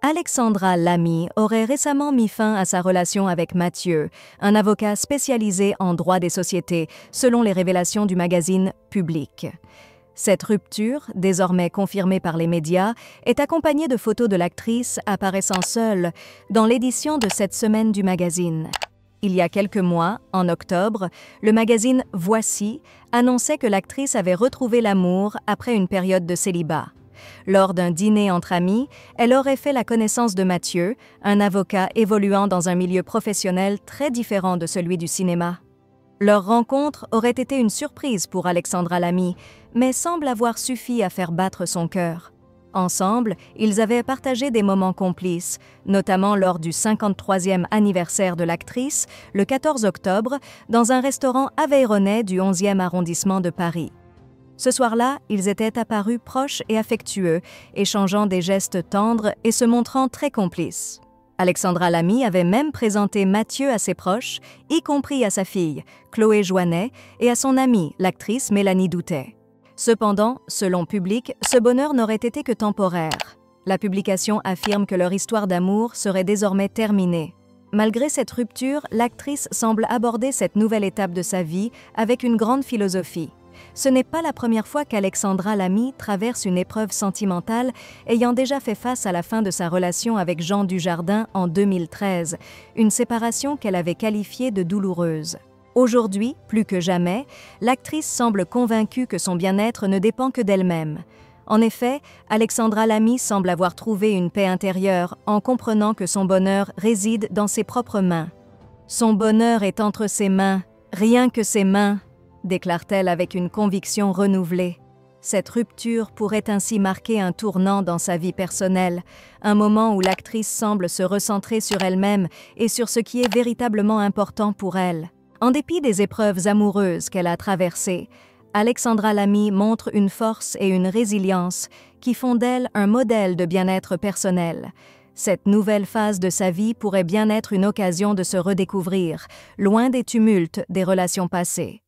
Alexandra Lamy aurait récemment mis fin à sa relation avec Mathieu, un avocat spécialisé en droit des sociétés, selon les révélations du magazine Public. Cette rupture, désormais confirmée par les médias, est accompagnée de photos de l'actrice apparaissant seule dans l'édition de cette semaine du magazine. Il y a quelques mois, en octobre, le magazine Voici annonçait que l'actrice avait retrouvé l'amour après une période de célibat. Lors d'un dîner entre amis, elle aurait fait la connaissance de Mathieu, un avocat évoluant dans un milieu professionnel très différent de celui du cinéma. Leur rencontre aurait été une surprise pour Alexandra Lamy, mais semble avoir suffi à faire battre son cœur. Ensemble, ils avaient partagé des moments complices, notamment lors du 53e anniversaire de l'actrice, le 14 octobre, dans un restaurant aveyronnais du 11e arrondissement de Paris. Ce soir-là, ils étaient apparus proches et affectueux, échangeant des gestes tendres et se montrant très complices. Alexandra Lamy avait même présenté Mathieu à ses proches, y compris à sa fille, Chloé Joannet, et à son amie, l'actrice Mélanie Doutet. Cependant, selon Public, ce bonheur n'aurait été que temporaire. La publication affirme que leur histoire d'amour serait désormais terminée. Malgré cette rupture, l'actrice semble aborder cette nouvelle étape de sa vie avec une grande philosophie. Ce n'est pas la première fois qu'Alexandra Lamy traverse une épreuve sentimentale, ayant déjà fait face à la fin de sa relation avec Jean Dujardin en 2013, une séparation qu'elle avait qualifiée de douloureuse. Aujourd'hui, plus que jamais, l'actrice semble convaincue que son bien-être ne dépend que d'elle-même. En effet, Alexandra Lamy semble avoir trouvé une paix intérieure en comprenant que son bonheur réside dans ses propres mains. « Son bonheur est entre ses mains, rien que ses mains », déclare-t-elle avec une conviction renouvelée. Cette rupture pourrait ainsi marquer un tournant dans sa vie personnelle, un moment où l'actrice semble se recentrer sur elle-même et sur ce qui est véritablement important pour elle. En dépit des épreuves amoureuses qu'elle a traversées, Alexandra Lamy montre une force et une résilience qui font d'elle un modèle de bien-être personnel. Cette nouvelle phase de sa vie pourrait bien être une occasion de se redécouvrir, loin des tumultes des relations passées.